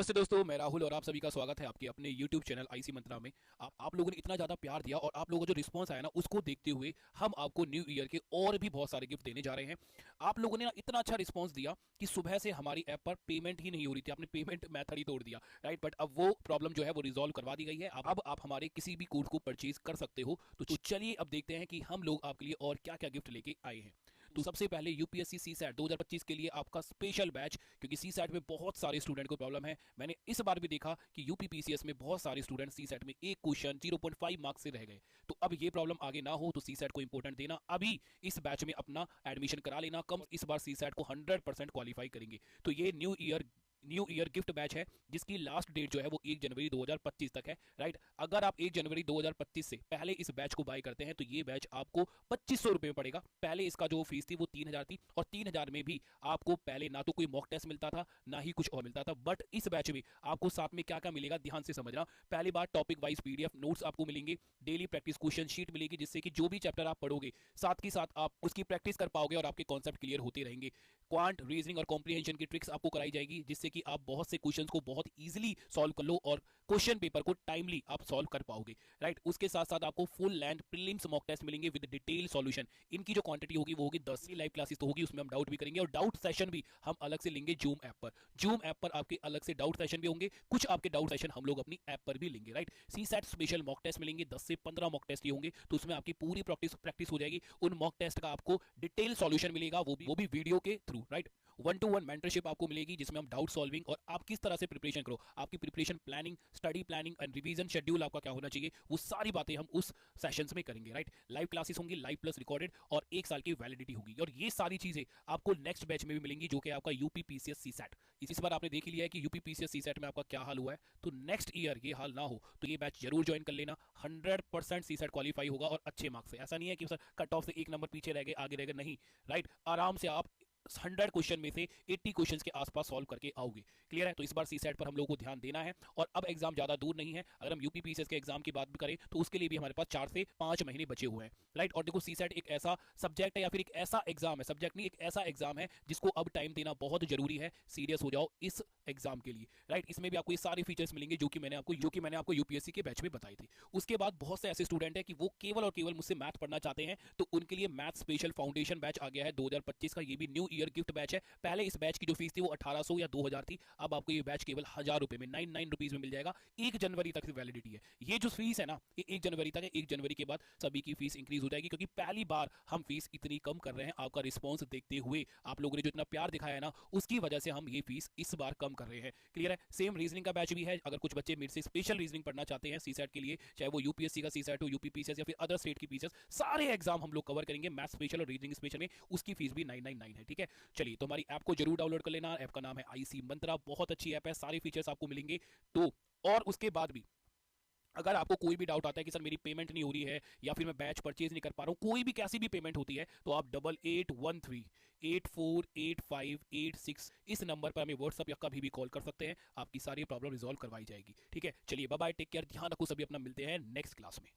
नमस्ते दोस्तों, मैं राहुल और आप सभी का स्वागत है आपके अपने YouTube चैनल आईसी मंत्रा में। आप लोगों ने इतना ज़्यादा प्यार दिया और आप लोगों का जो रिस्पांस आया ना, उसको देखते हुए हम आपको न्यू ईयर के और भी बहुत सारे गिफ्ट देने जा रहे हैं। आप लोगों ने ना इतना अच्छा रिस्पांस दिया कि सुबह से हमारी ऐप पर पेमेंट ही नहीं हो रही थी। आपने पेमेंट मेथड ही तोड़ दिया, राइट? बट अब वो प्रॉब्लम जो है वो रिजॉल्व करवा दी गई है। अब आप हमारे किसी भी कोड को परचेज कर सकते हो। तो चलिए अब देखते हैं कि हम लोग आपके लिए और क्या क्या गिफ्ट लेके आए हैं। तो सबसे पहले यूपीएससी सीसैट 2025 के लिए आपका स्पेशल बैच, क्योंकि सीसैट में बहुत सारे स्टूडेंट को प्रॉब्लम है। मैंने इस बार भी देखा कि यूपीपीसीएस में बहुत सारे स्टूडेंट सीसैट में एक क्वेश्चन 0.5 मार्क्स से रह गए। तो अब ये प्रॉब्लम आगे ना हो, तो सीसैट को इंपॉर्टेंट देना, अभी इस बैच में अपना एडमिशन करा लेना। कम इस बार सीसैट को 100% क्वालिफाई करेंगे। तो ये न्यू ईयर गिफ्ट बैच है, जिसकी लास्ट डेट जो है वो 1 जनवरी 2025 तक है, राइट? अगर आप 1 जनवरी 2025 से पहले इस बैच को बाय करते हैं तो ये बैच आपको 2500 रुपये में पड़ेगा। पहले इसका जो फीस थी वो 3000 थी, और 3000 में भी आपको पहले ना तो कोई मॉक टेस्ट मिलता था, ना ही कुछ और मिलता था। बट इस बैच में आपको साथ में क्या क्या मिलेगा, ध्यान से समझना। पहली बार टॉपिक वाइज पीडीएफ नोट्स आपको मिलेंगे, डेली प्रैक्टिस क्वेश्चन शीट मिलेगी, जिससे कि जो भी चैप्टर आप पढ़ोगे साथ ही साथ आप उसकी प्रैक्टिस कर पाओगे और आपके कॉन्सेप्ट क्लियर होते रहेंगे। क्वांट, रीजनिंग और कॉम्प्रिहेंशन की ट्रिक्स आपको कराई जाएगी, जिससे कि आप बहुत से क्वेश्चंस को बहुत इजीली सॉल्व कर लो और क्वेश्चन पेपर को टाइमली आप सॉल्व कर पाओगे, राइट? उसके साथ साथ आपको full length prelims mock test मिलेंगे विद डिटेल सॉल्यूशन। इनकी जो क्वांटिटी होगी वो होगी 10 लाइव क्लासेस तो होगी, उसमें हम डाउट भी करेंगे, और डाउट सेशन भी हम अलग से लेंगे जूम ऐप पर। जूम ऐप पर आपके अलग से डाउट सेशन भी होंगे, कुछ आपके डाउट सेशन हम लोग अपनी ऐप पर भी लेंगे, right? CSAT special mock test मिलेंगे, 10 से 15 मॉक टेस्ट ही होंगे, तो उसमें आपकी पूरी प्रैक्टिस हो जाएगी। उन मॉक टेस्ट का आपको डिटेल सॉल्यूशन मिलेगा, वो भी वीडियो के थ्रू, राइट? 1-to-1 मेंटरशिप आपको मिलेगी, जिसमें हम डाउट सॉल्विंग और आप किस तरह से प्रिपरेशन करो, आपकी preparation planning, study planning and revision schedule आपका क्या होना चाहिए, वो सारी बातें हम उस सेशंस में करेंगे, राइट? लाइव क्लासेस होंगी, लाइव प्लस रिकॉर्डेड, और 1 साल की वैलिडिटी होगी। और ये सारी चीजें आपको नेक्स्ट बैच में भी मिलेंगी, जो कि आपका यूपीपीसीएस सीसैट। इस बार आपने देख लिया है कि यूपीपीसीएस सीसैट में आपका क्या हाल हुआ है, तो नेक्स्ट ईयर ये हाल ना हो, तो ये बैच जरूर ज्वाइन कर लेना। 100% सीसैट क्वालिफाई होगा, और अच्छे मार्क्स से। ऐसा नहीं है कि सर कट ऑफ से 1 नंबर पीछे रह गए, आगे रह गए, नहीं, राइट? आराम से आप 100 क्वेश्चन में से 80 क्वेश्चन के आसपास सॉल्व करके आओगे। क्लियर है? तो इस बार सीसैट पर हम लोगों को ध्यान देना है, और अब एग्जाम ज्यादा दूर नहीं है। अगर हम यूपीपीसीएस के एग्जाम की बात भी करें तो उसके लिए भी हमारे पास 4 से 5 महीने बचे हुए हैं, राइट? और देखो, सीसैट एक ऐसा सब्जेक्ट है, या फिर एक ऐसा एग्जाम है, सब्जेक्ट नहीं, एक ऐसा एग्जाम है जिसको अब टाइम देना बहुत जरूरी है। सीरियस हो जाओ इस एग्जाम के लिए, राइट? इसमें भी आपको ये सारे फीचर्स मिलेंगे जो कि मैंने आपको यूपीएससी के बैच में बताई थी। उसके बाद बहुत से ऐसे स्टूडेंट हैं कि वो केवल और केवल मुझसे मैथ पढ़ना चाहते हैं, तो उनके लिए मैथ स्पेशल फाउंडेशन बैच आ गया है 2025 का। ये भी न्यू ईयर गिफ्ट बैच है। पहले इस बैच की जो फीस थी वो 1800 या 2000 थी, अब आपको ये बैच केवल 1000 रुपए में, 99 रुपीज में मिल जाएगा। 1 जनवरी तक वैलिडिटी है। ये जो फीस है ना, ये 1 जनवरी तक है। 1 जनवरी के बाद सभी की फीस इंक्रीज हो जाएगी, क्योंकि पहली बार हम फीस इतनी कम कर रहे हैं। आपका रिस्पॉन्स देखते हुए, आप लोगों ने जो इतना प्यार दिखाया है ना, उसकी वजह से हम ये फीस इस बार कम कर रहे हैं। क्लियर है? सेम रीजनिंग का बैच भी है। अगर कुछ बच्चे मेरे से स्पेशल रीजनिंग पढ़ना चाहते हैं सीसैट के लिए, चाहे वो यूपीएससी का सीसैट हो, यूपीपीसीएस या फिर अदर स्टेट की पीसीएस, सारे एग्जाम हम लोग कवर करेंगे मैथ स्पेशल और रीजनिंग स्पेशल में। उसकी फीस भी 999 है, ठीक है? चलिए, तो हमारी ऐप को जरूर डाउनलोड कर लेना। ऐप का नाम है आईसी मंत्रा, बहुत अच्छी ऐप है, सारे फीचर्स आपको मिलेंगे। तो और उसके बाद भी अगर आपको कोई भी डाउट आता है कि सर मेरी पेमेंट नहीं हो रही है, या फिर मैं बैच परचेज नहीं कर पा रहा हूं, कोई भी कैसी भी पेमेंट होती है, तो आप 8813848586 इस नंबर पर हमें व्हाट्सअप या कभी भी कॉल कर सकते हैं। आपकी सारी प्रॉब्लम रिजॉल्व करवाई जाएगी, ठीक है? चलिए, बाय बाय, टेक केयर, ध्यान रखो सभी अपना, मिलते हैं नेक्स्ट क्लास में।